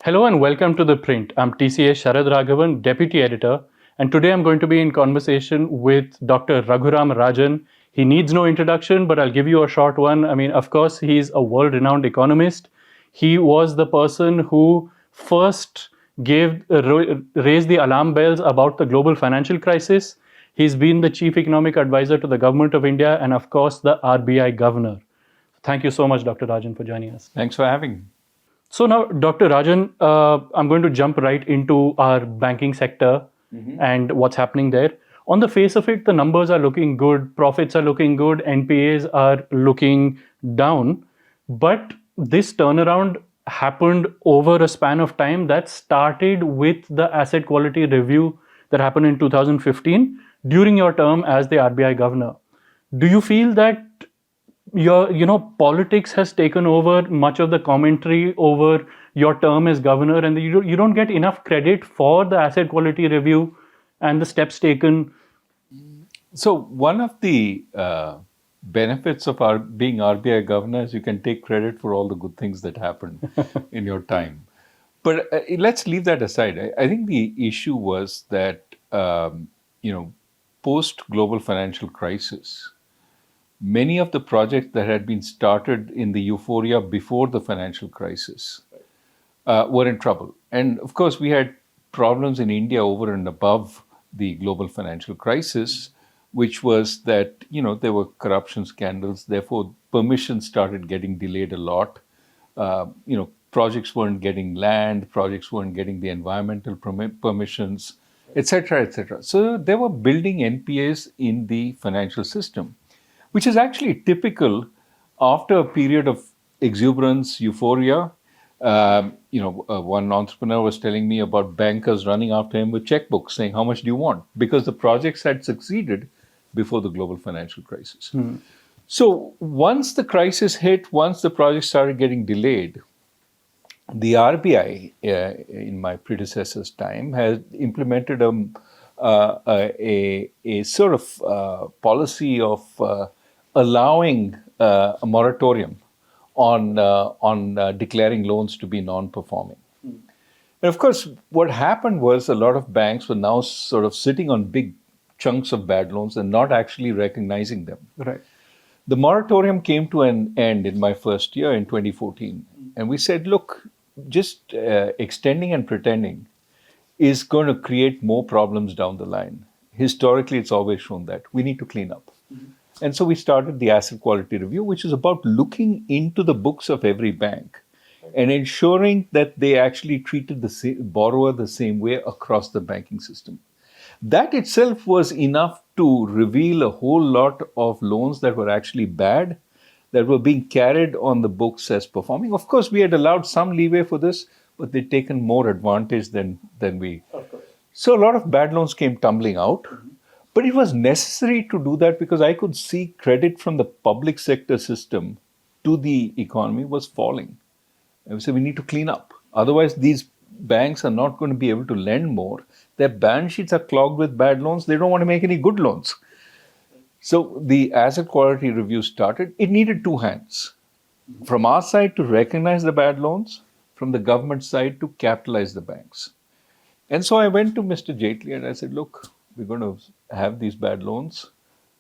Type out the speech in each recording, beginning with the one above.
Hello and welcome to ThePrint. I'm TCA Sharad Raghavan, Deputy Editor, and today I'm going to be in conversation with Dr. Raghuram Rajan. He needs no introduction, but I'll give you a short one. I mean, of course, he's a world-renowned economist. He was the person who first raised the alarm bells about the global financial crisis. He's been the Chief Economic Advisor to the Government of India and, of course, the RBI Governor. Thank you so much, Dr. Rajan, for joining us. Thanks for having me. So now, Dr. Rajan, I'm going to jump right into our banking sector and what's happening there. On the face of it, the numbers are looking good, profits are looking good, NPAs are looking down. But this turnaround happened over a span of time that started with the asset quality review that happened in 2015 during your term as the RBI governor. Do you feel that politics has taken over much of the commentary over your term as governor, and you don't get enough credit for the asset quality review and the steps taken? So one of the benefits of being RBI governor is you can take credit for all the good things that happened in your time. But let's leave that aside. I think the issue was that, post-global financial crisis, many of the projects that had been started in the euphoria before the financial crisis were in trouble. And of course, we had problems in India over and above the global financial crisis, which was that, there were corruption scandals. Therefore, permissions started getting delayed a lot. Projects weren't getting land, projects weren't getting the environmental permissions, etc., etc. So they were building NPAs in the financial system, which is actually typical after a period of exuberance, euphoria. One entrepreneur was telling me about bankers running after him with checkbooks saying, how much do you want? Because the projects had succeeded before the global financial crisis. So once the crisis hit, once the project started getting delayed, the RBI, in my predecessor's time, has implemented a sort of policy of allowing a moratorium on declaring loans to be non-performing. And of course, what happened was a lot of banks were now sort of sitting on big chunks of bad loans and not actually recognizing them. Right. The moratorium came to an end in my first year in 2014. And we said, look, just extending and pretending is going to create more problems down the line. Historically, it's always shown that. We need to clean up. And so we started the asset quality review, which is about looking into the books of every bank and ensuring that they actually treated the borrower the same way across the banking system. That itself was enough to reveal a whole lot of loans that were actually bad, that were being carried on the books as performing. Of course, we had allowed some leeway for this, but they'd taken more advantage than we. Of course. So a lot of bad loans came tumbling out. But it was necessary to do that because I could see credit from the public sector system to the economy was falling. And we said we need to clean up. Otherwise, these banks are not going to be able to lend more. Their balance sheets are clogged with bad loans. They don't want to make any good loans. So the asset quality review started. It needed two hands. From our side to recognize the bad loans, from the government side to capitalize the banks. And so I went to Mr. Jaitley and I said, look, we're going to have these bad loans.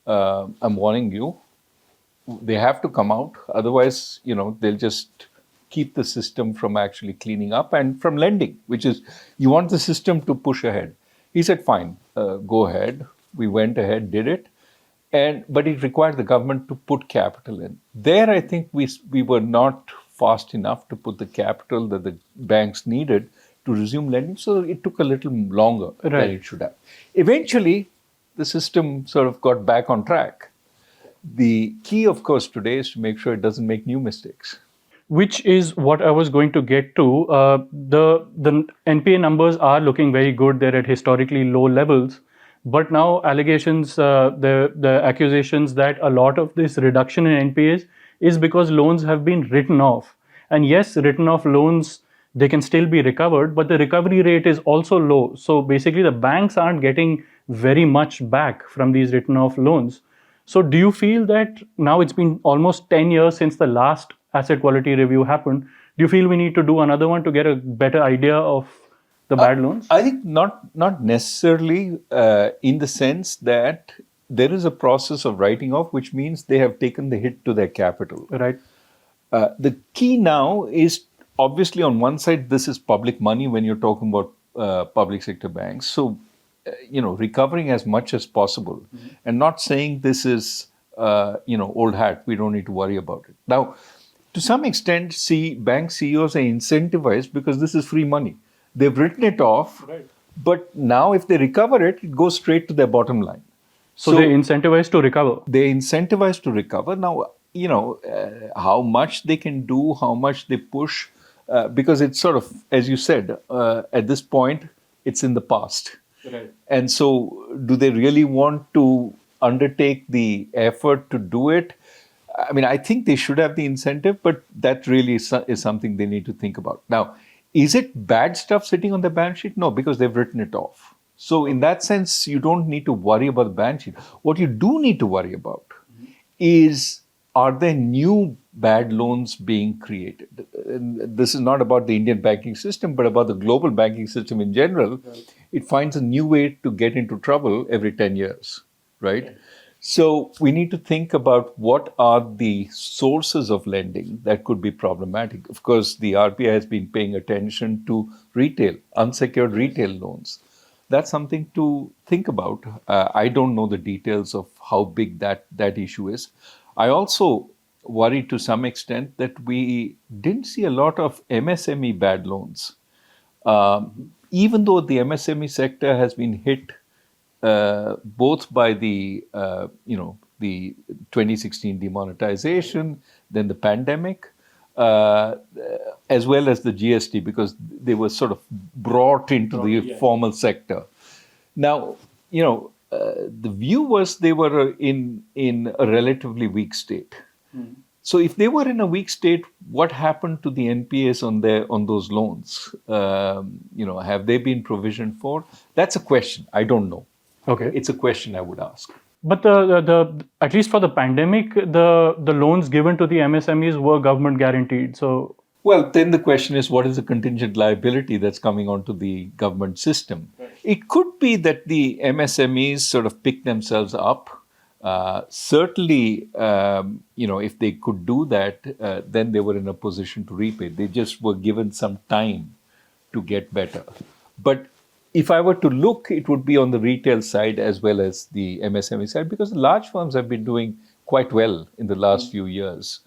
I'm warning you. They have to come out. Otherwise, they'll just keep the system from actually cleaning up and from lending, which is, you want the system to push ahead. He said, fine, go ahead. We went ahead, did it. But it required the government to put capital in. There, I think we were not fast enough to put the capital that the banks needed to resume lending, so it took a little longer than it should have. Eventually, the system sort of got back on track. The key, of course, today is to make sure it doesn't make new mistakes. Which is what I was going to get to. The NPA numbers are looking very good. They're at historically low levels. But now allegations, the accusations that a lot of this reduction in NPAs is because loans have been written off. And yes, written off loans, they can still be recovered, but the recovery rate is also low. So basically the banks aren't getting very much back from these written off loans. So do you feel that now it's been almost 10 years since the last asset quality review happened? Do you feel we need to do another one to get a better idea of the bad loans? I think not necessarily in the sense that there is a process of writing off, which means they have taken the hit to their capital. Right. The key now is obviously on one side, this is public money when you're talking about public sector banks. So, recovering as much as possible and not saying this is, old hat. We don't need to worry about it. Now, to some extent, bank CEOs are incentivized because this is free money. They've written it off, Right. but now if they recover it, it goes straight to their bottom line. So they're incentivized to recover. They're incentivized to recover. Now, how much they can do, how much they push, because it's sort of, as you said, at this point, it's in the past. Right. And so, do they really want to undertake the effort to do it? I mean, I think they should have the incentive, but that really is something they need to think about. Now, is it bad stuff sitting on the balance sheet? No, because they've written it off. So, in that sense, you don't need to worry about the balance sheet. What you do need to worry about is, are there new bad loans being created? And this is not about the Indian banking system, but about the global banking system in general. Right. It finds a new way to get into trouble every 10 years, right? Yeah. So we need to think about what are the sources of lending that could be problematic. Of course, the RBI has been paying attention to retail, unsecured retail loans. That's something to think about. I don't know the details of how big that issue is. I also worry to some extent that we didn't see a lot of MSME bad loans. Even though the MSME sector has been hit both by the 2016 demonetization, then the pandemic, as well as the GST, because they were sort of brought into the formal sector. Now, the view was they were in a relatively weak state. So if they were in a weak state, what happened to the NPAs on those loans? Have they been provisioned for? That's a question. I don't know. Okay, it's a question I would ask. But the at least for the pandemic, the loans given to the MSMEs were government guaranteed. So well, then the question is, what is the contingent liability that's coming onto the government system? Right. It could be that the MSMEs sort of pick themselves up. Certainly, if they could do that, then they were in a position to repay. They just were given some time to get better. But if I were to look, it would be on the retail side as well as the MSME side, because the large firms have been doing quite well in the last few years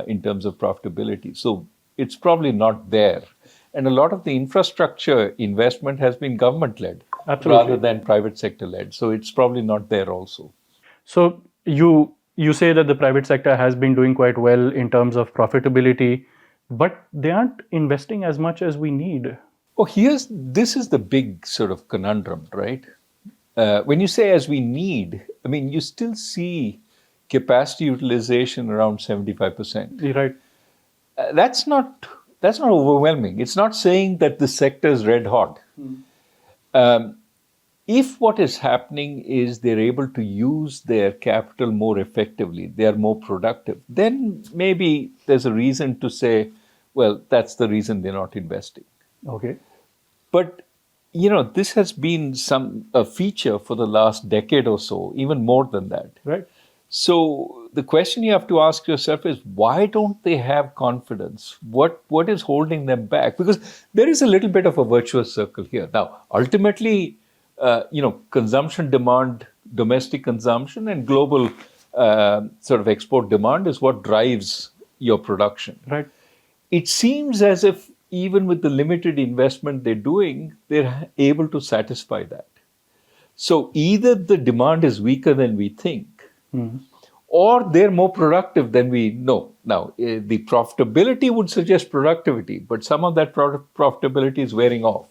in terms of profitability. So it's probably not there. And a lot of the infrastructure investment has been government-led rather than private sector-led. So it's probably not there also. So you say that the private sector has been doing quite well in terms of profitability, but they aren't investing as much as we need. Oh, this is the big sort of conundrum, right? When you say as we need, I mean, you still see capacity utilization around 75%. Right. That's not overwhelming. It's not saying that the sector is red hot. If what is happening is they're able to use their capital more effectively, they are more productive, then maybe there's a reason to say, well, that's the reason they're not investing. Okay. But, this has been a feature for the last decade or so, even more than that. Right. So the question you have to ask yourself is, why don't they have confidence? What is holding them back? Because there is a little bit of a virtuous circle here. Now, ultimately, consumption demand, domestic consumption and global sort of export demand is what drives your production. Right. It seems as if even with the limited investment they're doing, they're able to satisfy that. So either the demand is weaker than we think, or they're more productive than we know. Now, the profitability would suggest productivity, but some of that profitability is wearing off.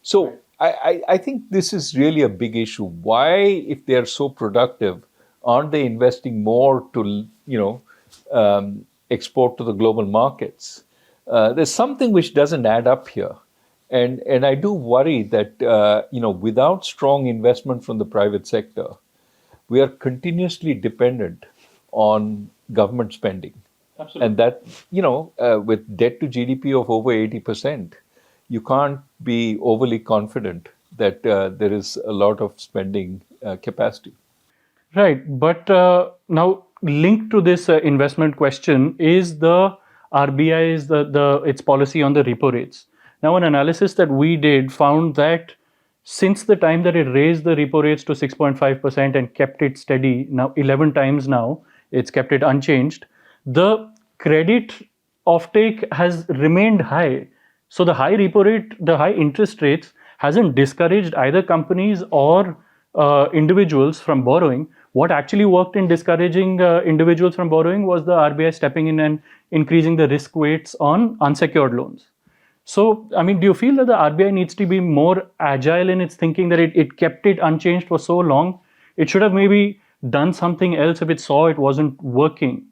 So I think this is really a big issue. Why, if they're so productive, aren't they investing more to, export to the global markets? There's something which doesn't add up here. And I do worry that, without strong investment from the private sector, we are continuously dependent on government spending. Absolutely. And that, with debt to GDP of over 80%, you can't be overly confident that there is a lot of spending capacity. Right. But now linked to this investment question is the RBI's its policy on the repo rates. Now, an analysis that we did found that since the time that it raised the repo rates to 6.5% and kept it steady, now 11 times now, it's kept it unchanged, the credit offtake has remained high. So the high repo rate, the high interest rates hasn't discouraged either companies or individuals from borrowing. What actually worked in discouraging individuals from borrowing was the RBI stepping in and increasing the risk weights on unsecured loans. So, I mean, do you feel that the RBI needs to be more agile in its thinking, that it kept it unchanged for so long? It should have maybe done something else if it saw it wasn't working.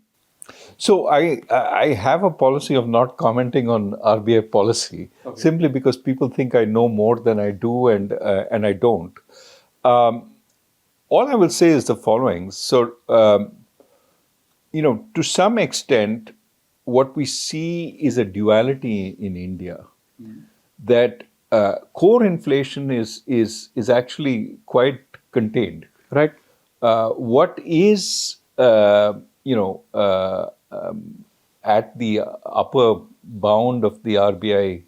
So I have a policy of not commenting on RBI policy, simply because people think I know more than I do, and I don't. All I will say is the following. So, to some extent, what we see is a duality in India, that core inflation is actually quite contained. Right. What is at the upper bound of the RBI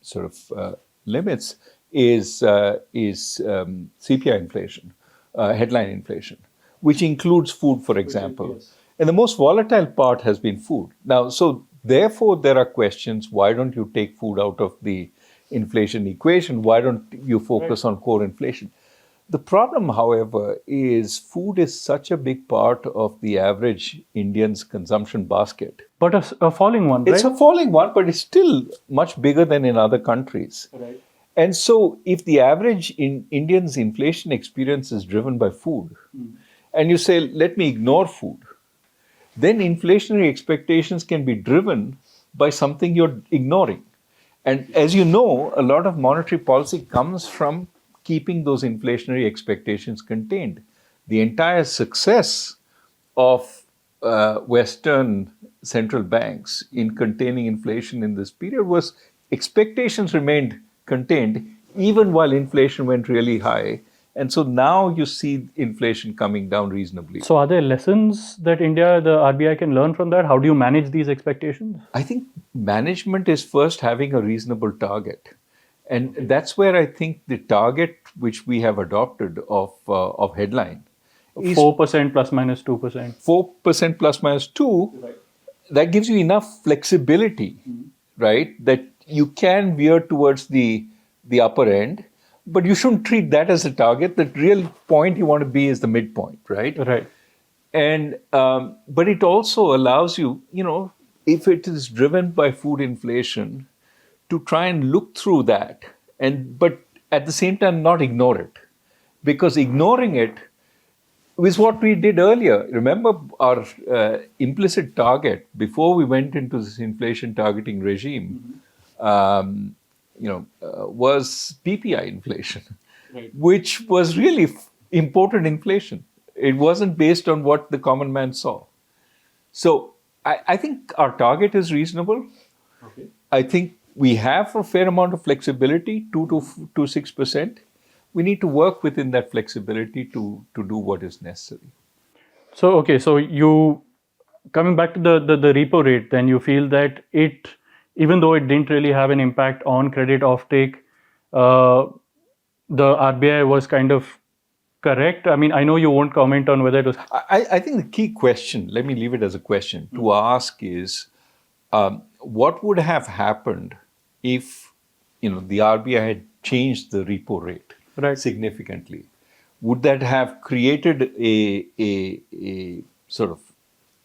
sort of limits is CPI inflation, headline inflation, which includes food, for example. Yes. And the most volatile part has been food. Now, so therefore, there are questions: why don't you take food out of the inflation equation? Why don't you focus on core inflation? The problem, however, is food is such a big part of the average Indian's consumption basket. But a falling one, right? It's a falling one, but it's still much bigger than in other countries. Right. And so, if the average Indian's inflation experience is driven by food, and you say, let me ignore food, then inflationary expectations can be driven by something you're ignoring. And as you know, a lot of monetary policy comes from keeping those inflationary expectations contained. The entire success of Western central banks in containing inflation in this period was expectations remained contained even while inflation went really high. And so now you see inflation coming down reasonably. So, are there lessons that the RBI can learn from that? How do you manage these expectations? I think management is first having a reasonable target. And that's where I think the target which we have adopted of headline is 4% plus minus 2%. 4% plus minus 2. Right. That gives you enough flexibility, right? That you can veer towards the upper end, but you shouldn't treat that as a target. The real point you want to be is the midpoint, right? Right. And but it also allows you, if it is driven by food inflation, to try and look through that, but at the same time not ignore it, because ignoring it is what we did earlier. Remember, our implicit target before we went into this inflation targeting regime, was PPI inflation, Right. which was really imported inflation. It wasn't based on what the common man saw. So I think our target is reasonable. Okay. I think we have a fair amount of flexibility, 2 to 6%. We need to work within that flexibility to do what is necessary. So, okay, so you, coming back to the repo rate, then you feel that even though it didn't really have an impact on credit offtake, the RBI was kind of correct. I mean, I know you won't comment on whether it was. I think the key question, let me leave it as a question, to ask is, what would have happened if the RBI had changed the repo rate Right. significantly? Would that have created a sort of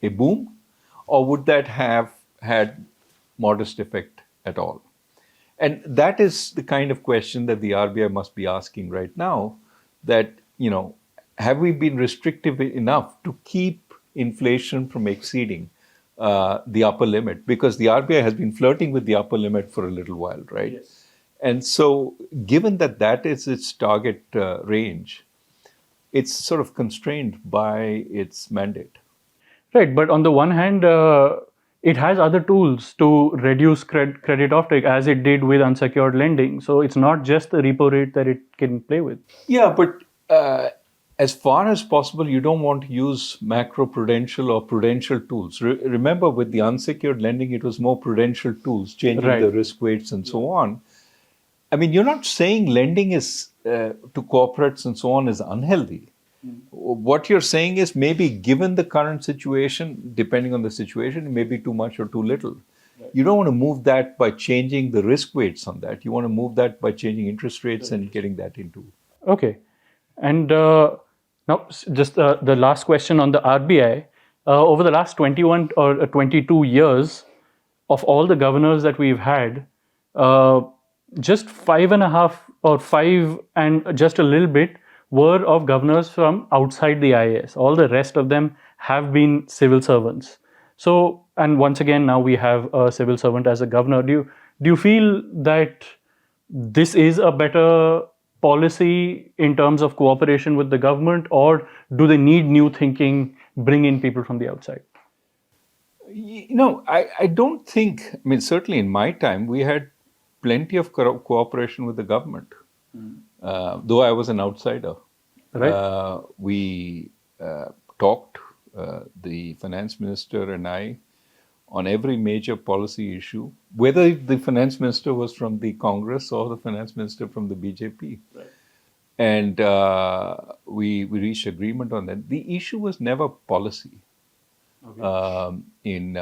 a boom, or would that have had modest effect at all? And that is the kind of question that the RBI must be asking right now, that, have we been restrictive enough to keep inflation from exceeding the upper limit? Because the RBI has been flirting with the upper limit for a little while, right? Yes. And so, given that is its target range, it's sort of constrained by its mandate. Right, but on the one hand, it has other tools to reduce credit offtake as it did with unsecured lending. So it's not just the repo rate that it can play with. Yeah, but as far as possible, you don't want to use macroprudential or prudential tools. Remember, with the unsecured lending, it was more prudential tools, changing the Right. risk weights and so on. I mean, you're not saying lending is to corporates and so on is unhealthy. What you're saying is maybe given the current situation, depending on the situation, it may be too much or too little. You don't want to move that by changing the risk weights on that. You want to move that by changing interest rates and getting that into. Okay. And now, just the last question on the RBI. Over the last 21 or 22 years, of all the governors that we've had, uh, just 5.5 or 5 and just a little bit were of governors from outside the IAS. All the rest of them have been civil servants. So, and once again, now we have a civil servant as a governor. Do you feel that this is a better policy in terms of cooperation with the government, or do they need new thinking, bring in people from the outside? I don't think, I mean, certainly in my time, we had plenty of cooperation with the government, though I was an outsider. Right. We talked, the finance minister and I, on every major policy issue, whether the finance minister was from the Congress or the finance minister from the BJP. Right. And we reached agreement on that. The issue was never policy. Okay. In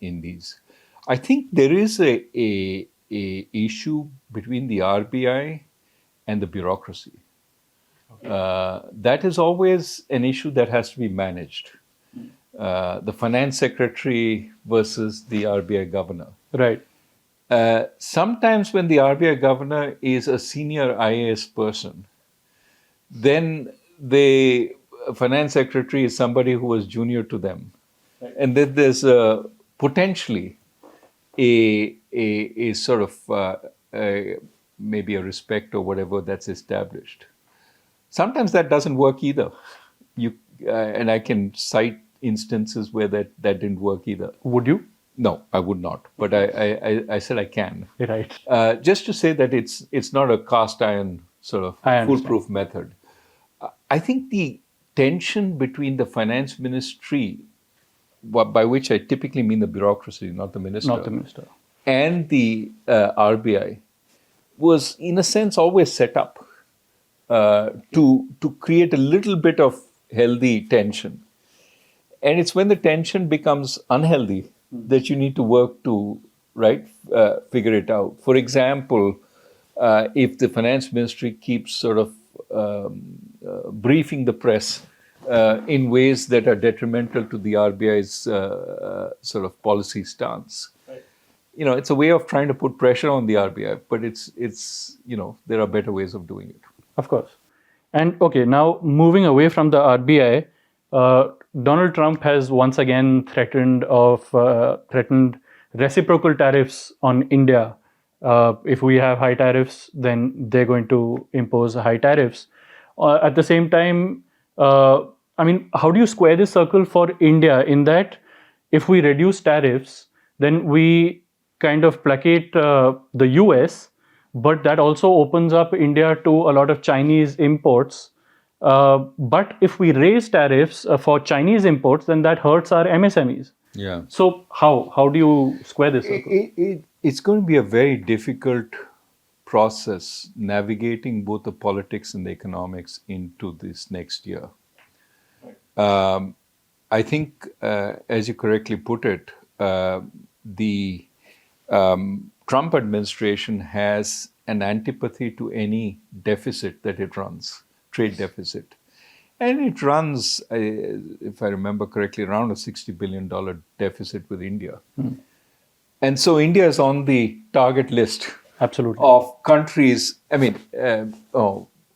these. I think there is a issue between the RBI and the bureaucracy. That is always an issue that has to be managed. The finance secretary versus the RBI governor. Right. Sometimes when the RBI governor is a senior IAS person, then the finance secretary is somebody who was junior to them. Right. And then there's potentially a sort of maybe a respect or whatever that's established. Sometimes that doesn't work either. And I can cite instances where that didn't work either. Would you? No, I would not. But I said I can. Right. Just to say that it's not a cast iron sort of foolproof method. I think the tension between the finance ministry, by which I typically mean the bureaucracy, not the minister, and the RBI, was in a sense always set up to create a little bit of healthy tension. And it's when the tension becomes unhealthy that you need to work to figure it out. For example, if the finance ministry keeps sort of briefing the press in ways that are detrimental to the RBI's sort of policy stance. Right. It's a way of trying to put pressure on the RBI, but it's there are better ways of doing it. Of course. And okay, now moving away from the RBI, Donald Trump has once again threatened reciprocal tariffs on India. If we have high tariffs, then they're going to impose high tariffs. At the same time, how do you square this circle for India in that if we reduce tariffs, then we kind of placate the US, but that also opens up India to a lot of Chinese imports. But if we raise tariffs for Chinese imports, then that hurts our MSMEs. Yeah. So how do you square this circle? It's going to be a very difficult process navigating both the politics and the economics into this next year. Right. I think, as you correctly put it, the Trump administration has an antipathy to any deficit that it runs, trade deficit. And it runs, if I remember correctly, around a $60 billion deficit with India. Mm. And so India is on the target list. Absolutely. Of countries.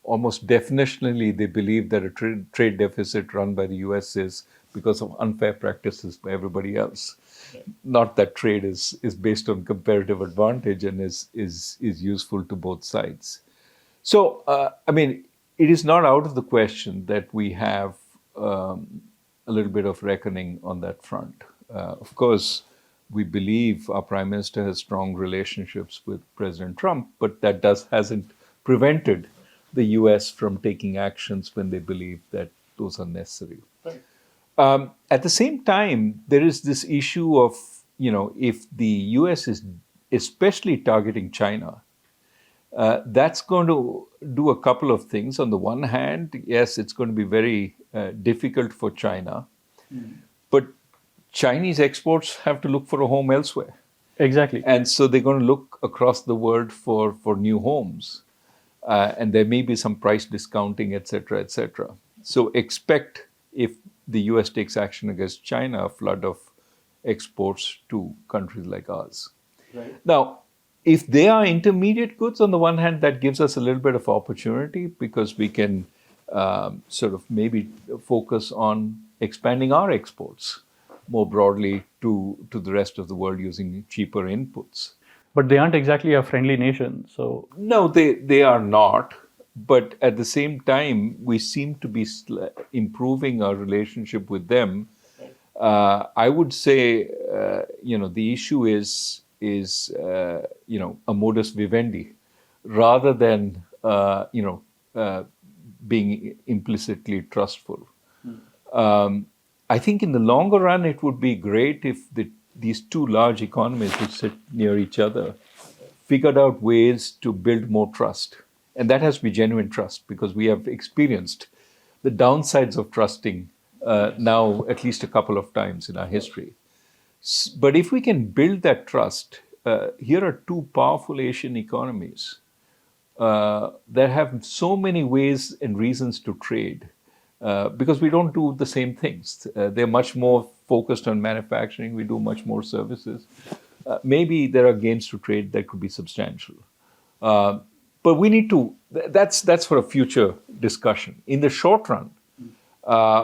Almost definitionally, they believe that a trade deficit run by the US is because of unfair practices by everybody else. Right. Not that trade is based on comparative advantage and is useful to both sides. So, it is not out of the question that we have a little bit of reckoning on that front. Of course, we believe our prime minister has strong relationships with President Trump, but that hasn't prevented the US from taking actions when they believe that those are necessary. Right. At the same time, there is this issue of, if the US is especially targeting China, that's going to do a couple of things. On the one hand, yes, it's going to be very difficult for China, but Chinese exports have to look for a home elsewhere. Exactly. And so they're going to look across the world for new homes. And there may be some price discounting, et cetera, et cetera. So expect, if the US takes action against China, a flood of exports to countries like ours. Right. Now, if they are intermediate goods, on the one hand, that gives us a little bit of opportunity because we can sort of maybe focus on expanding our exports more broadly to the rest of the world using cheaper inputs. But they aren't exactly a friendly nation. So No, they are not. But at the same time, we seem to be improving our relationship with them. I would say, the issue is a modus vivendi, rather than being implicitly trustful. I think in the longer run, it would be great if these two large economies which sit near each other figured out ways to build more trust. And that has to be genuine trust, because we have experienced the downsides of trusting now at least a couple of times in our history. But if we can build that trust, here are two powerful Asian economies that have so many ways and reasons to trade, because we don't do the same things. They're much more focused on manufacturing. We do much more services. Maybe there are gains to trade that could be substantial. But we need to, that's for a future discussion. In the short run,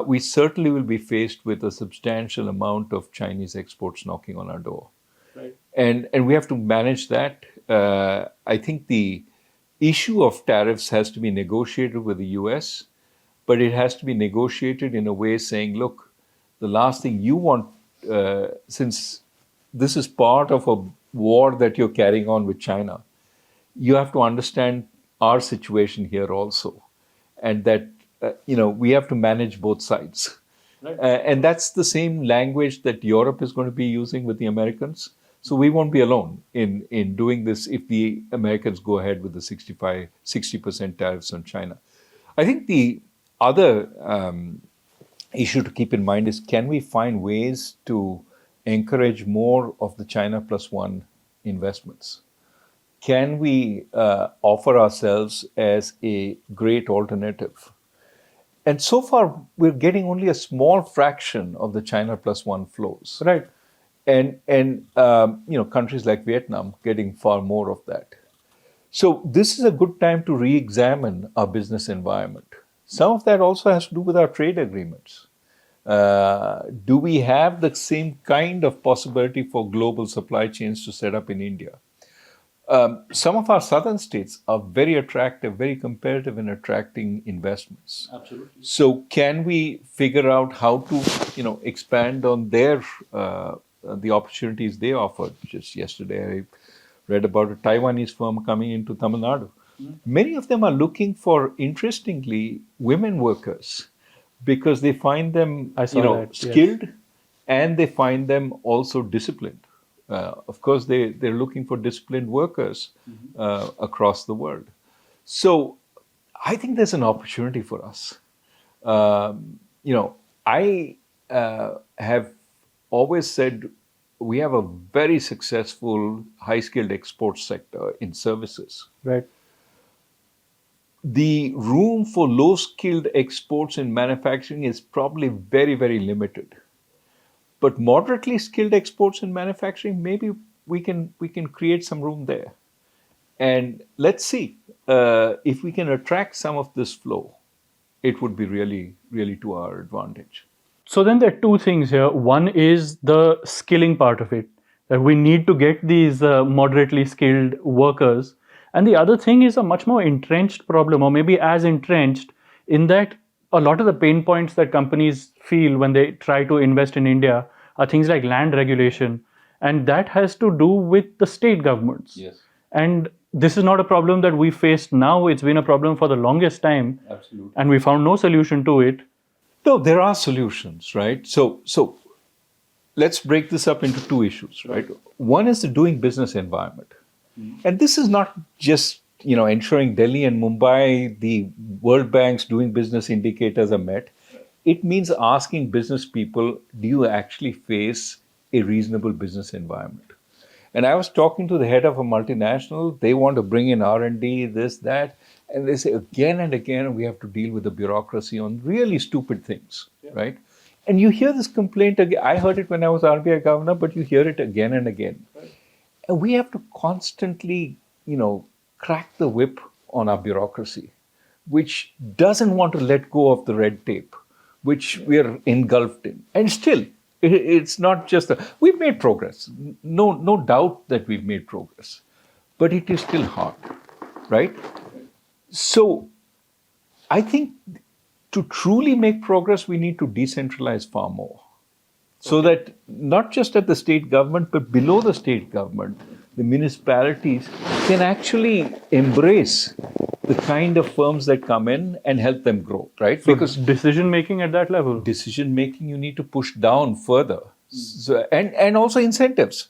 we certainly will be faced with a substantial amount of Chinese exports knocking on our door. right. And we have to manage that. I think the issue of tariffs has to be negotiated with the US, but it has to be negotiated in a way saying, look, the last thing you want, since this is part of a war that you're carrying on with China, you have to understand our situation here also, and that we have to manage both sides. Right. And that's the same language that Europe is going to be using with the Americans. So we won't be alone in doing this if the Americans go ahead with the 60% tariffs on China. I think the other issue to keep in mind is, can we find ways to encourage more of the China plus one investments? Can we offer ourselves as a great alternative? And so far, we're getting only a small fraction of the China plus one flows. Right. And countries like Vietnam getting far more of that. So this is a good time to re-examine our business environment. Some of that also has to do with our trade agreements. Do we have the same kind of possibility for global supply chains to set up in India? Some of our southern states are very attractive, very competitive in attracting investments. Absolutely. So can we figure out how to, expand on their the opportunities they offered? Just yesterday, I read about a Taiwanese firm coming into Tamil Nadu. Many of them are looking for, interestingly, women workers, because they find them, I saw that, yes. skilled, and they find them also disciplined. Of course, they're looking for disciplined workers across the world. So I think there's an opportunity for us. I have always said we have a very successful high-skilled export sector in services. Right. The room for low-skilled exports in manufacturing is probably very, very limited. But moderately skilled exports in manufacturing, maybe we can create some room there. And let's see if we can attract some of this flow. It would be really, really to our advantage. So then there are two things here. One is the skilling part of it, that we need to get these moderately skilled workers. And the other thing is a much more entrenched problem, or maybe as entrenched, in that a lot of the pain points that companies feel when they try to invest in India are things like land regulation, and that has to do with the state governments. Yes. And this is not a problem that we faced now, it's been a problem for the longest time. Absolutely. And we found no solution to it. No, there are solutions, right? So let's break this up into two issues, right? One is the doing business environment. And this is not just, ensuring Delhi and Mumbai, the World Bank's doing business indicators are met. It means asking business people, do you actually face a reasonable business environment? And I was talking to the head of a multinational. They want to bring in R&D, this, that. And they say again and again, we have to deal with the bureaucracy on really stupid things, right? And you hear this complaint again. I heard it when I was RBI governor, but you hear it again and again. Right. And we have to constantly, crack the whip on our bureaucracy, which doesn't want to let go of the red tape, which we're engulfed in. And still, it's not just we've made progress. No doubt that we've made progress, but it is still hard, right? So I think to truly make progress, we need to decentralize far more. So that not just at the state government, but below the state government, the municipalities can actually embrace the kind of firms that come in and help them grow, right? So because decision making at that level. Decision making you need to push down further. So, and also incentives.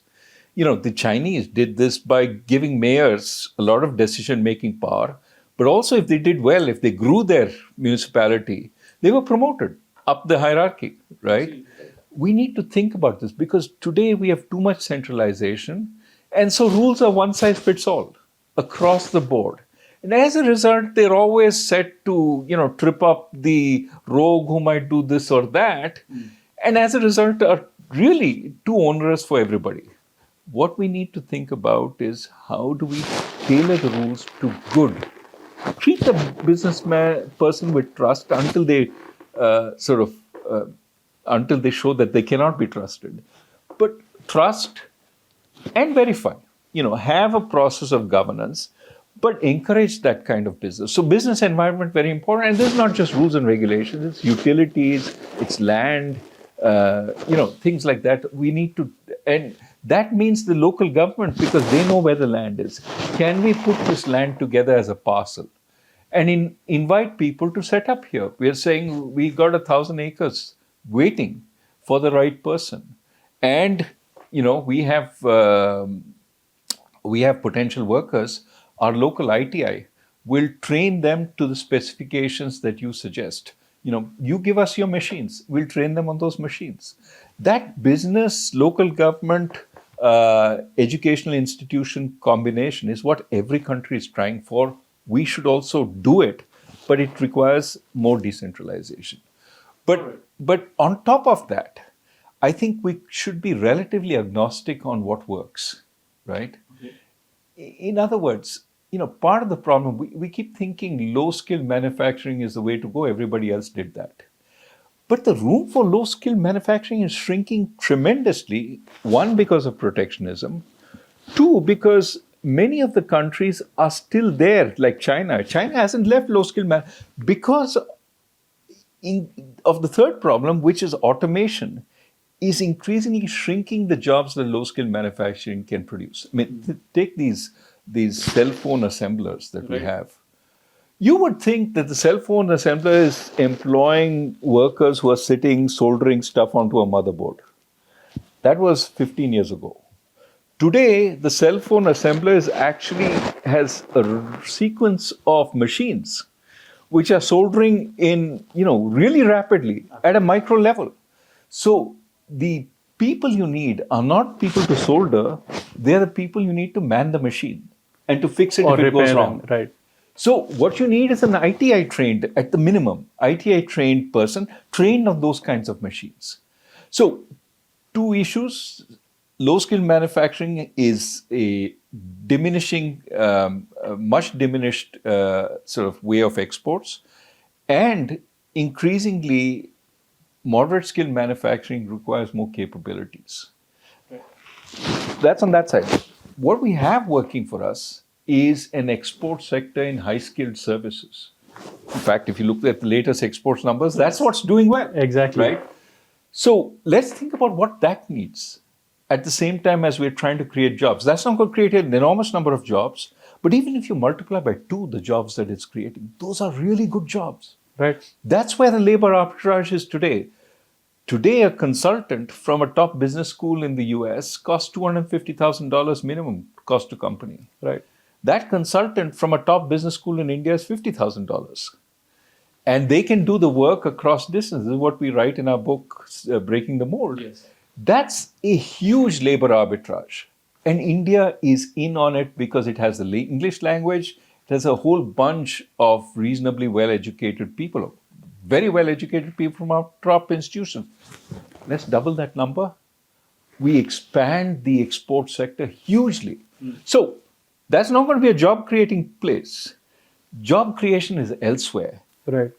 The Chinese did this by giving mayors a lot of decision making power, but also if they did well, if they grew their municipality, they were promoted up the hierarchy, right? We need to think about this because today we have too much centralization, and so rules are one size fits all across the board. And as a result, they're always set to, trip up the rogue who might do this or that. And as a result, are really too onerous for everybody. What we need to think about is how do we tailor the rules to good? Treat the person with trust until they until they show that they cannot be trusted. But trust and verify. Have a process of governance, but encourage that kind of business. So business environment, very important. And this is not just rules and regulations, it's utilities, it's land, things like that. We need to, and that means the local government, because they know where the land is. Can we put this land together as a parcel? And invite people to set up here. We're saying we got 1,000 acres waiting for the right person. And, we have potential workers. Our local ITI will train them to the specifications that you suggest. You give us your machines, we'll train them on those machines. That business, local government, educational institution combination is what every country is trying for. We should also do it, but it requires more decentralization. But on top of that, I think we should be relatively agnostic on what works, right? Okay. In other words, part of the problem, we keep thinking low-skill manufacturing is the way to go. Everybody else did that. But the room for low-skill manufacturing is shrinking tremendously. One, because of protectionism. Two, because many of the countries are still there, like China. China hasn't left low-skill because of the third problem, which is automation, is increasingly shrinking the jobs that low-skill manufacturing can produce. I mean, take these cell phone assemblers that we have. You would think that the cell phone assembler is employing workers who are sitting, soldering stuff onto a motherboard. That was 15 years ago. Today, the cell phone assembler has a sequence of machines which are soldering in, really rapidly at a micro level. So the people you need are not people to solder, they're the people you need to man the machine and to fix it if it goes wrong. Right. So what you need is an ITI trained, at the minimum, ITI trained person trained on those kinds of machines. So two issues. Low-skill manufacturing is a diminishing, much diminished sort of way of exports, and increasingly moderate-skill manufacturing requires more capabilities. Right. That's on that side. What we have working for us is an export sector in high-skilled services. In fact, if you look at the latest exports numbers, that's what's doing well. Exactly. Right? So let's think about what that needs at the same time as we're trying to create jobs. That's not going to create an enormous number of jobs, but even if you multiply by 2 the jobs that it's creating, those are really good jobs. Right. That's where the labor arbitrage is today. Today, a consultant from a top business school in the US costs $250,000 minimum cost to company. Right. That consultant from a top business school in India is $50,000. And they can do the work across distance. This is what we write in our book, Breaking the Mold. Yes. That's a huge labor arbitrage. And India is in on it because it has the English language. It has a whole bunch of reasonably well-educated people, very well-educated people from our top institutions. Let's double that number. We expand the export sector hugely. So that's not going to be a job-creating place. Job creation is elsewhere. Right.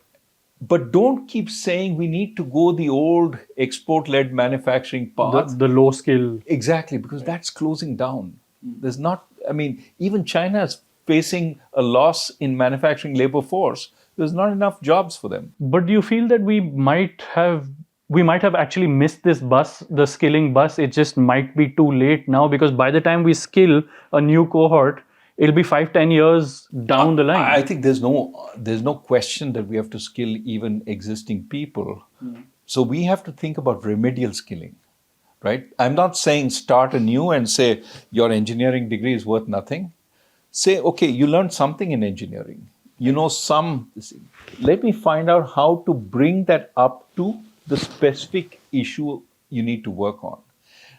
But don't keep saying we need to go the old export-led manufacturing path. The low skill. Exactly, because that's closing down. There's not, I mean, even China is facing a loss in manufacturing labor force. There's not enough jobs for them. But do you feel that we might have actually missed this bus, the skilling bus? It just might be too late now, because by the time we skill a new cohort, it'll be 5-10 years down the line. I think there's no question that we have to skill even existing people. So we have to think about remedial skilling, right? I'm not saying start anew and say your engineering degree is worth nothing. Say, okay, you learned something in engineering. You know let me find out how to bring that up to the specific issue you need to work on.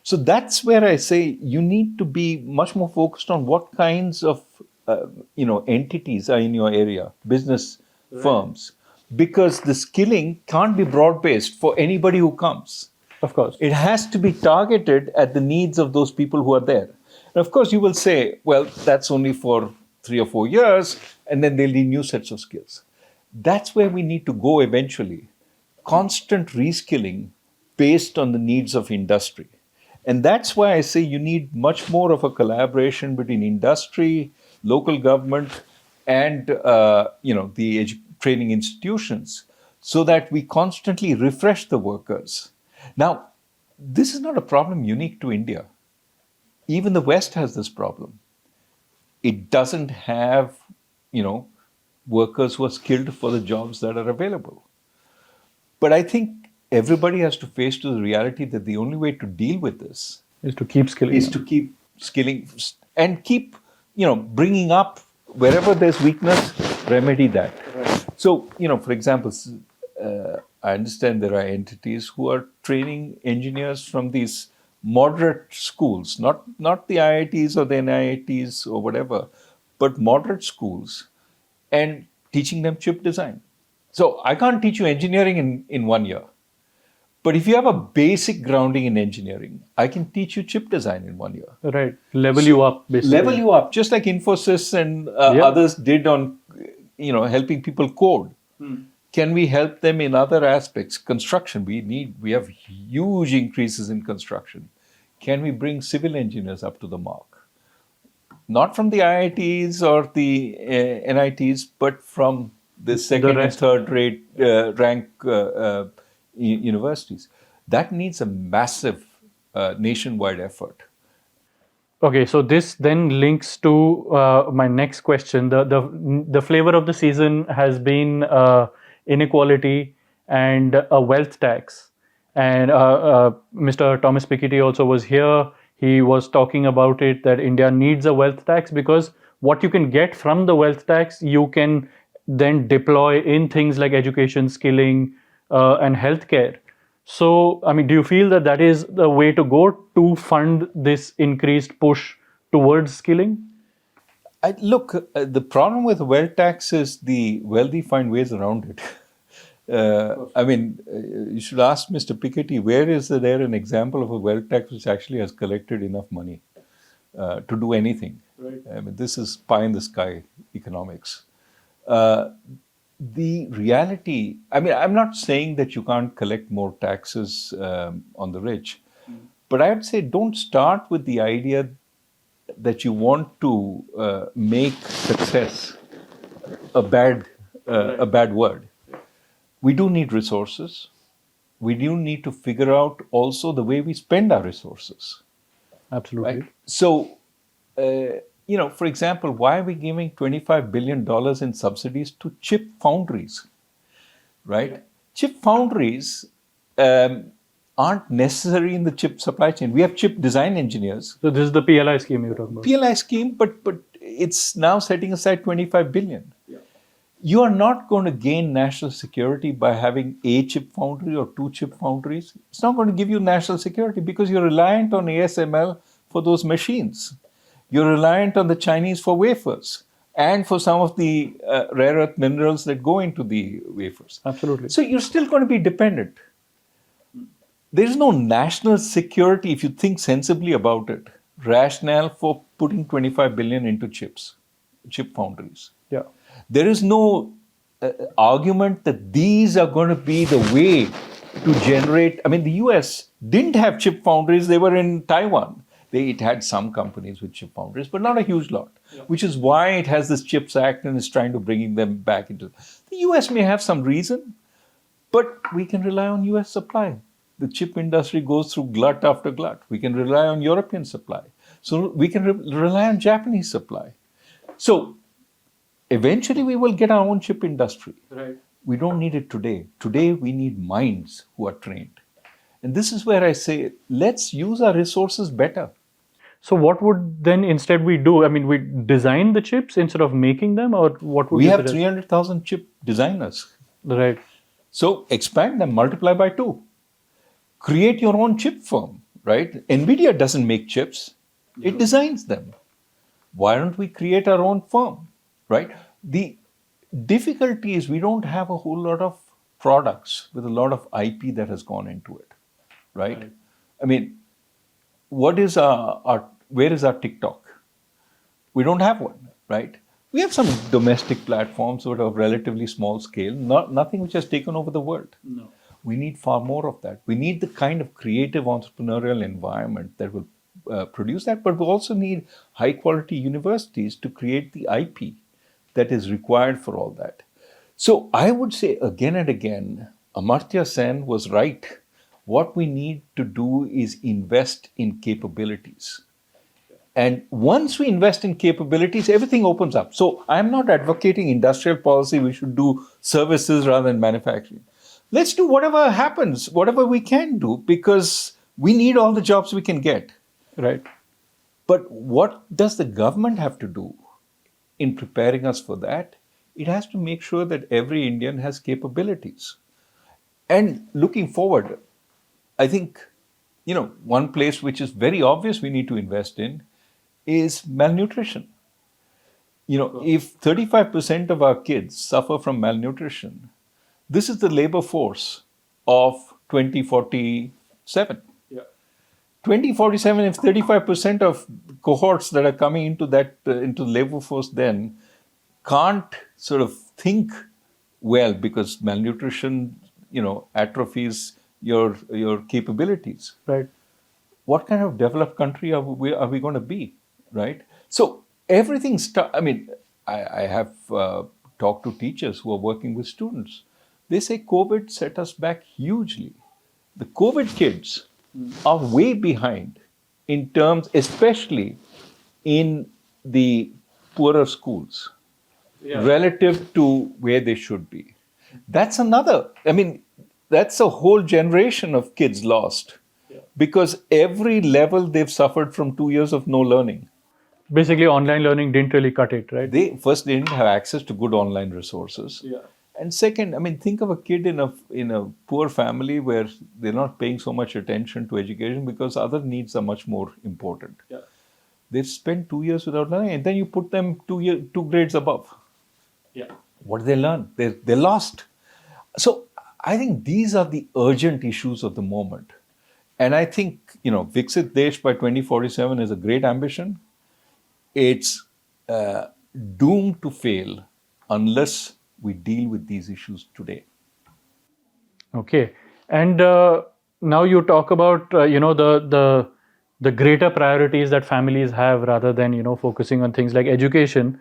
So that's where I say you need to be much more focused on what kinds of entities are in your area, business firms, because the skilling can't be broad-based for anybody who comes. Of course. It has to be targeted at the needs of those people who are there. And of course, you will say, well, that's only for 3 or 4 years, and then they'll need new sets of skills. That's where we need to go eventually. Constant reskilling based on the needs of industry. And that's why I say you need much more of a collaboration between industry, local government, and the training institutions, so that we constantly refresh the workers. Now, this is not a problem unique to India. Even the West has this problem. It doesn't have, workers who are skilled for the jobs that are available. But I think everybody has to face to the reality that the only way to deal with this is to keep skilling. And keep, bringing up wherever there's weakness, remedy that. Right. So, for example, I understand there are entities who are training engineers from these moderate schools, not the IITs or the NIITs or whatever, but moderate schools, and teaching them chip design. So I can't teach you engineering in 1 year. But if you have a basic grounding in engineering, I can teach you chip design in 1 year. Right. Level you up, basically. Level you up, just like Infosys and others did on, helping people code. Can we help them in other aspects? Construction, we have huge increases in construction. Can we bring civil engineers up to the mark? Not from the IITs or the NITs, but from the second and third rate rank universities. That needs a massive nationwide effort. Okay, so this then links to my next question. The flavor of the season has been inequality and a wealth tax. And Mr. Thomas Piketty also was here. He was talking about it, that India needs a wealth tax, because what you can get from the wealth tax, you can then deploy in things like education, skilling, and healthcare. So, do you feel that that is the way to go to fund this increased push towards skilling? Look, the problem with wealth tax is the wealthy find ways around it. You should ask Mr. Piketty, where is there an example of a wealth tax which actually has collected enough money to do anything? Right. This is pie in the sky economics. The reality, I'm not saying that you can't collect more taxes on the rich, but I would say don't start with the idea that you want to make success a bad a bad word. We do need resources. We do need to figure out also the way we spend our resources. Absolutely. Right? So, for example, why are we giving $25 billion in subsidies to chip foundries? Right? Yeah. Chip foundries aren't necessary in the chip supply chain. We have chip design engineers. So this is the PLI scheme you're talking about. PLI scheme, but it's now setting aside 25 billion. Yeah. You are not going to gain national security by having a chip foundry or two chip foundries. It's not going to give you national security because you're reliant on ASML for those machines. You're reliant on the Chinese for wafers and for some of the rare earth minerals that go into the wafers. Absolutely. So you're still going to be dependent. There is no national security, if you think sensibly about it, rationale for putting 25 billion into chip foundries. Yeah. There is no argument that these are going to be the way to generate. I mean, the US didn't have chip foundries, they were in Taiwan. It had some companies with chip foundries, but not a huge lot, which is why it has this CHIPS Act and is trying to bring them back into. The US may have some reason, but we can rely on US supply. The chip industry goes through glut after glut. We can rely on European supply. So we can rely on Japanese supply. So eventually we will get our own chip industry. Right. We don't need it today. Today we need minds who are trained. And this is where I say, let's use our resources better. So what would then instead we do? I mean, we design the chips instead of making them, or what would we have 300,000 chip designers. Right. So expand them, multiply by 2. Create your own chip firm, right? NVIDIA doesn't make chips, it designs them. Why don't we create our own firm, right? The difficulty is we don't have a whole lot of products with a lot of IP that has gone into it, right? I mean, where is our TikTok? We don't have one, right? We have some domestic platforms that are of relatively small scale, nothing which has taken over the world. No. We need far more of that. We need the kind of creative entrepreneurial environment that will produce that, but we also need high quality universities to create the IP that is required for all that. So I would say again and again, Amartya Sen was right. What we need to do is invest in capabilities. And once we invest in capabilities, everything opens up. So I'm not advocating industrial policy. We should do services rather than manufacturing. Let's do whatever happens, whatever we can do, because we need all the jobs we can get. Right. But what does the government have to do in preparing us for that? It has to make sure that every Indian has capabilities. And looking forward, I think, one place which is very obvious we need to invest in is malnutrition. If 35% of our kids suffer from malnutrition, this is the labor force of 2047. Yeah. 2047, if 35% of cohorts that are coming into into the labor force then can't sort of think well because malnutrition, atrophies your capabilities. Right. What kind of developed country are we going to be, right? So everything I have talked to teachers who are working with students. They say COVID set us back hugely. The COVID kids are way behind in terms, especially in the poorer schools, relative to where they should be. That's that's a whole generation of kids lost because every level they've suffered from 2 years of no learning. Basically, online learning didn't really cut it, right? They didn't have access to good online resources. Yeah. And second, think of a kid in a poor family where they're not paying so much attention to education because other needs are much more important. Yeah. They've spent 2 years without learning, and then you put them 2 grades above. Yeah. What do they learn? They're lost. So I think these are the urgent issues of the moment. And I think, Viksit Desh by 2047 is a great ambition. It's doomed to fail unless we deal with these issues today. Okay. And now you talk about, the greater priorities that families have rather than, focusing on things like education.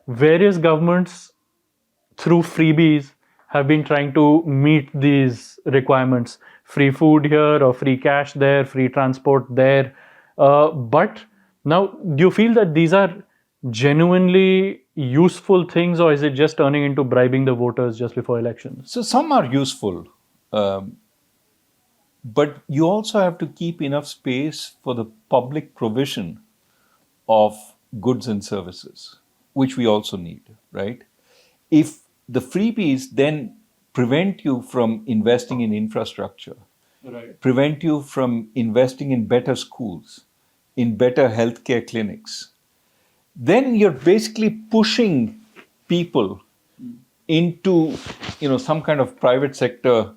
Various governments through freebies have been trying to meet these requirements. Free food here, or free cash there, free transport there. But now, do you feel that these are genuinely useful things, or is it just turning into bribing the voters just before elections? So some are useful, um, but you also have to keep enough space for the public provision of goods and services, which we also need, right? If the freebies then prevent you from investing in infrastructure, Right. prevent you from investing in better schools, in better healthcare clinics, then you're basically pushing people into some kind of private sector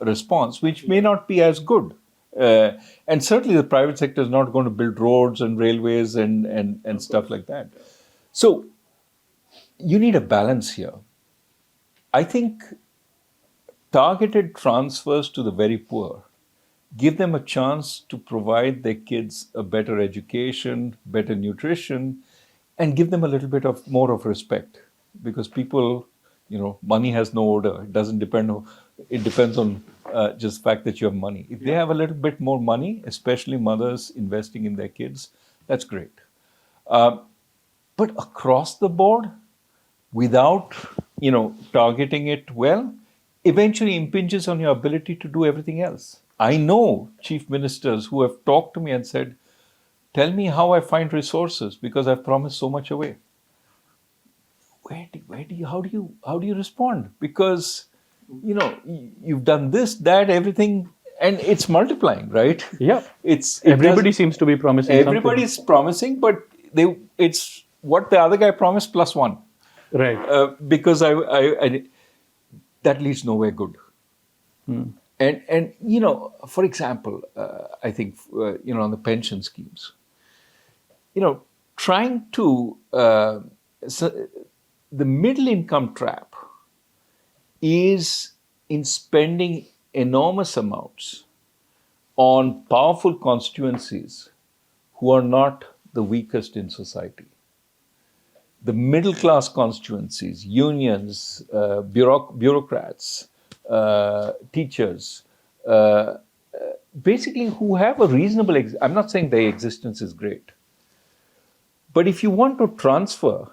response, which may not be as good. And certainly the private sector is not going to build roads and railways and stuff like that. So you need a balance here. I think targeted transfers to the very poor give them a chance to provide their kids a better education, better nutrition, and give them a little bit of more of respect. Because people, money has no order. It doesn't depend on. It depends on just the fact that you have money. If they have a little bit more money, especially mothers investing in their kids, that's great. But across the board, without targeting it well, eventually impinges on your ability to do everything else. I know chief ministers who have talked to me and said, tell me how I find resources because I've promised so much away. How do you respond? Because you've done this, that, everything, and it's multiplying, right? Yeah. It Everybody seems to be promising something. Everybody's promising, but it's what the other guy promised plus one. Right. Because I that leads nowhere good. And for example, I think on the pension schemes, trying to the middle income trap is in spending enormous amounts on powerful constituencies who are not the weakest in society. The middle class constituencies, unions, bureaucrats, teachers, basically who have a reasonable, I'm not saying their existence is great, but if you want to transfer,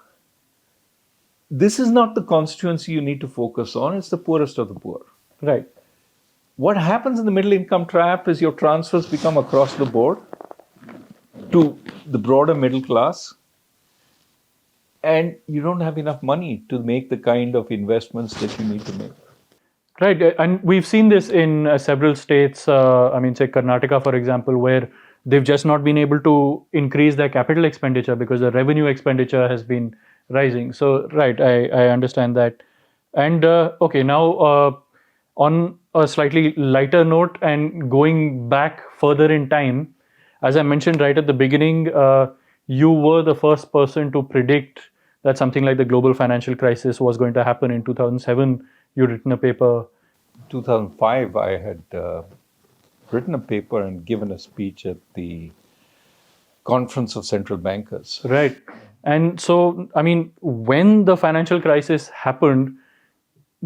this is not the constituency you need to focus on, it's the poorest of the poor. Right. What happens in the middle income trap is your transfers become across the board to the broader middle class, and you don't have enough money to make the kind of investments that you need to make. Right, and we've seen this in several states. Say Karnataka, for example, where they've just not been able to increase their capital expenditure because the revenue expenditure has been rising. So, right, I understand that. And okay, now on a slightly lighter note and going back further in time, as I mentioned right at the beginning, you were the first person to predict that something like the global financial crisis was going to happen in 2007. You'd written a paper. 2005, I had written a paper and given a speech at the Conference of Central Bankers. Right. And so, when the financial crisis happened,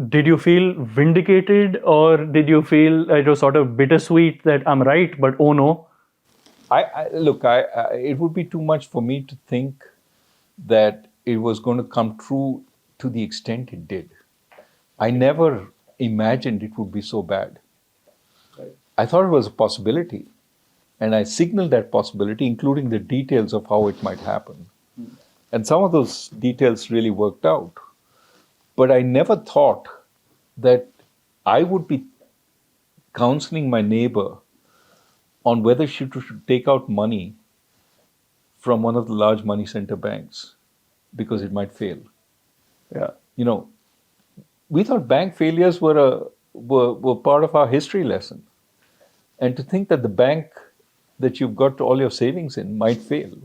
did you feel vindicated, or did you feel it was sort of bittersweet that I'm right, but oh no? It would be too much for me to think that it was going to come true to the extent it did. I never imagined it would be so bad. Right. I thought it was a possibility, and I signaled that possibility, including the details of how it might happen. And some of those details really worked out. But I never thought that I would be counseling my neighbor on whether she should take out money from one of the large money center banks because it might fail. Yeah. We thought bank failures were part of our history lesson. And to think that the bank that you've got all your savings in might fail,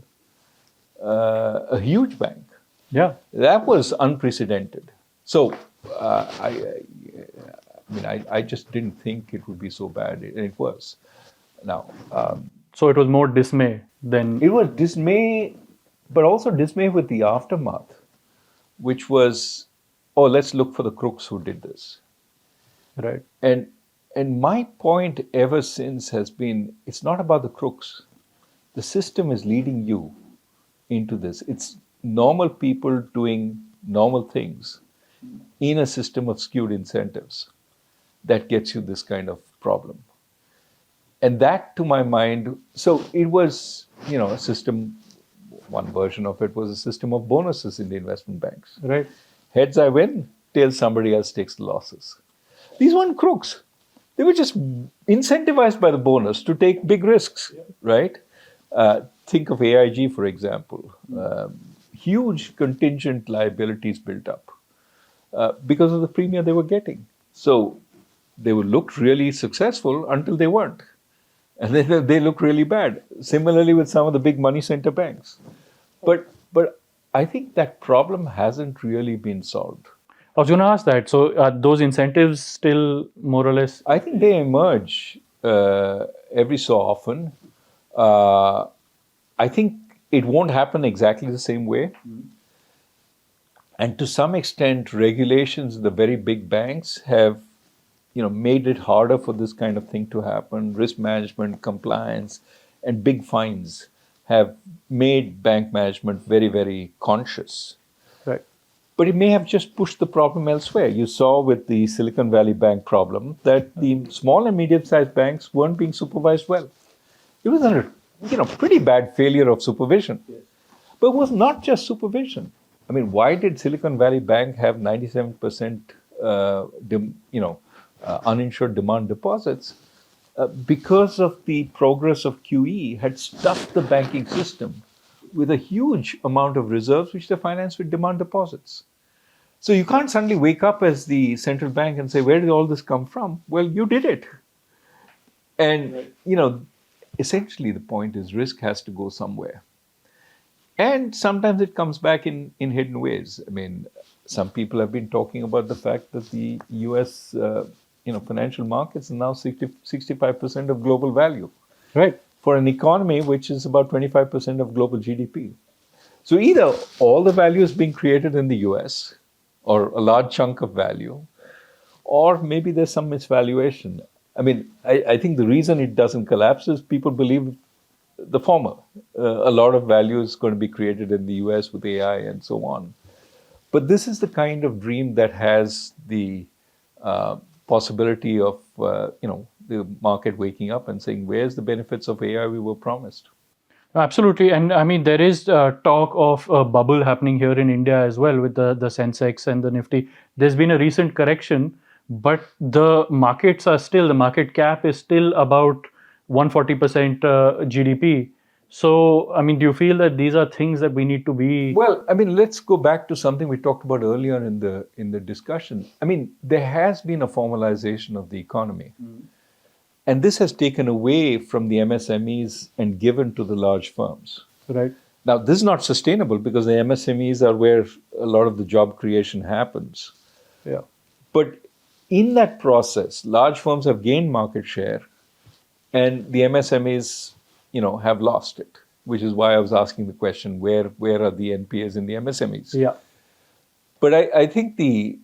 a huge bank, Yeah. that was unprecedented. So I just didn't think it would be so bad, and it was. Now, So it was more dismay than. it was dismay, but also dismay with the aftermath, which was, oh, let's look for the crooks who did this. Right. And my point ever since has been, it's not about the crooks. The system is leading you into this. It's normal people doing normal things in a system of skewed incentives that gets you this kind of problem. And that, to my mind, so it was, a system, one version of it was a system of bonuses in the investment banks. Right. Heads I win, tails somebody else takes the losses. These weren't crooks. They were just incentivized by the bonus to take big risks, right? Think of AIG, for example. Huge contingent liabilities built up because of the premium they were getting. So they would look really successful until they weren't. And then they look really bad. Similarly with some of the big money center banks. But I think that problem hasn't really been solved. I was going to ask that. So are those incentives still more or less? I think they emerge every so often. I think it won't happen exactly the same way. And to some extent, regulations, the very big banks have, made it harder for this kind of thing to happen. Risk management, compliance, and big fines have made bank management very, very conscious. Right. But it may have just pushed the problem elsewhere. You saw with the Silicon Valley Bank problem that the small and medium-sized banks weren't being supervised well. It was a pretty bad failure of supervision. Yes. But it was not just supervision. I mean, why did Silicon Valley Bank have 97% uninsured demand deposits? Because of the progress of QE had stuffed the banking system with a huge amount of reserves which they financed with demand deposits. So you can't suddenly wake up as the central bank and say, where did all this come from? Well, you did it. And, essentially the point is risk has to go somewhere. And sometimes it comes back in hidden ways. I mean, some people have been talking about the fact that the US financial markets are now 65% of global value. Right. For an economy which is about 25% of global GDP. So either all the value is being created in the US, or a large chunk of value, or maybe there's some misvaluation. I mean, I think the reason it doesn't collapse is people believe the former. A lot of value is going to be created in the US with AI and so on. But this is the kind of dream that has the possibility of, the market waking up and saying, where's the benefits of AI we were promised? Absolutely. And I mean, there is talk of a bubble happening here in India as well with the Sensex and the Nifty. There's been a recent correction, but the market cap is still about 140% GDP. So, I mean, do you feel that these are things that we need to be? Well, I mean, let's go back to something we talked about earlier in the discussion. I mean, there has been a formalization of the economy. And this has taken away from the MSMEs and given to the large firms. Right. Now, this is not sustainable because the MSMEs are where a lot of the job creation happens. Yeah. But in that process, large firms have gained market share and the MSMEs, have lost it, which is why I was asking the question, where are the NPAs in the MSMEs? Yeah. But I think the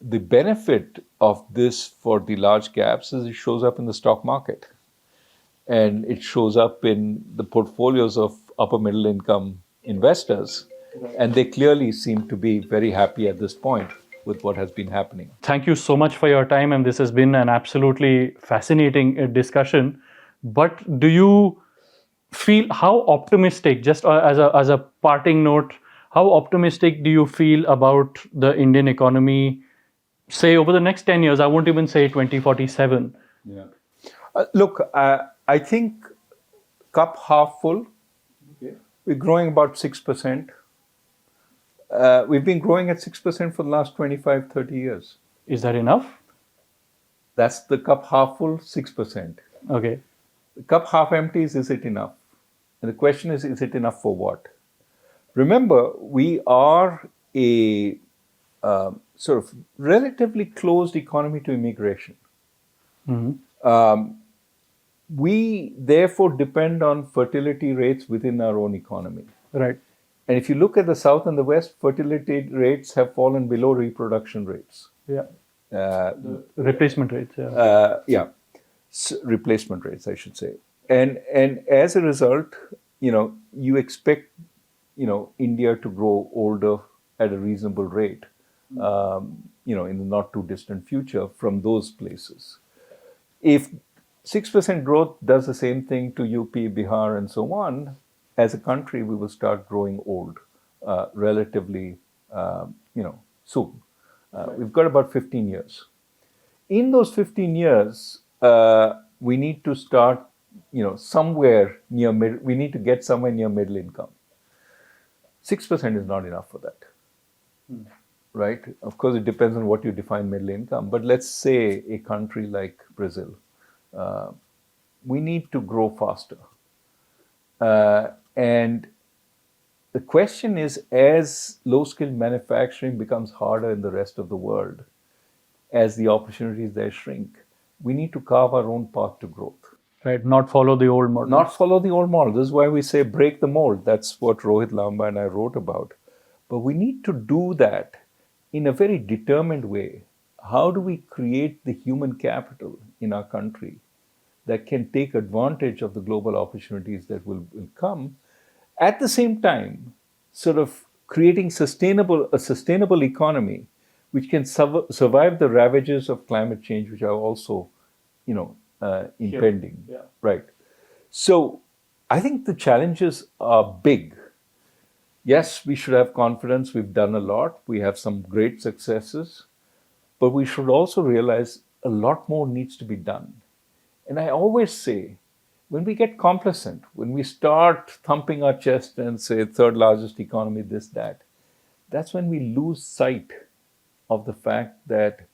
benefit of this for the large caps is it shows up in the stock market. And it shows up in the portfolios of upper middle income investors. And they clearly seem to be very happy at this point with what has been happening. Thank you so much for your time. And this has been an absolutely fascinating discussion. But do you feel how optimistic, just as a parting note, how optimistic do you feel about the Indian economy, say over the next 10 years? I won't even say 2047. Yeah. Look, I think cup half full. Okay. We're growing about 6%. We've been growing at 6% for the last 25, 30 years. Is that enough? That's the cup half full, 6%. Okay. The cup half empty is it enough? And the question is it enough for what? Remember, we are a sort of relatively closed economy to immigration. We therefore depend on fertility rates within our own economy. Right. And if you look at the South and the West, fertility rates have fallen below reproduction rates. Yeah. The replacement rates. Yeah. Yeah, replacement rates, I should say. And as a result, you expect, India to grow older at a reasonable rate, in the not too distant future from those places. If 6% growth does the same thing to UP, Bihar, and so on, as a country, we will start growing old relatively, soon. We've got about 15 years. In those 15 years, we need to start, somewhere near middle. We need to get somewhere near middle income. 6% is not enough for that, right? Of course, it depends on what you define middle income. But let's say a country like Brazil, we need to grow faster. And the question is, as low-skilled manufacturing becomes harder in the rest of the world, as the opportunities there shrink, we need to carve our own path to growth. Right, not follow the old model. Not follow the old model. This is why we say break the mold. That's what Rohit Lamba and I wrote about. But we need to do that in a very determined way. How do we create the human capital in our country that can take advantage of the global opportunities that will come, at the same time, sort of creating a sustainable economy which can survive the ravages of climate change, which are also, impending. Yeah. Right. So I think the challenges are big. Yes, we should have confidence. We've done a lot. We have some great successes. But we should also realize a lot more needs to be done. And I always say, when we get complacent, when we start thumping our chest and say third largest economy, this, that, that's when we lose sight of the fact that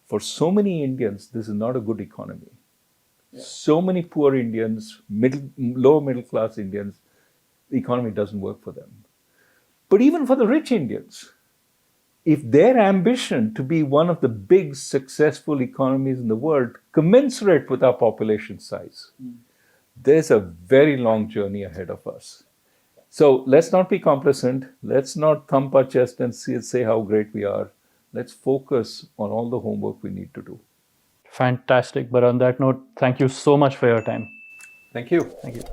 for so many Indians, this is not a good economy. Yeah. So many poor Indians, lower middle class Indians, the economy doesn't work for them. But even for the rich Indians, if their ambition to be one of the big successful economies in the world commensurate with our population size, there's a very long journey ahead of us. So let's not be complacent. Let's not thump our chest and say how great we are. Let's focus on all the homework we need to do. Fantastic. But on that note, thank you so much for your time. Thank you. Thank you.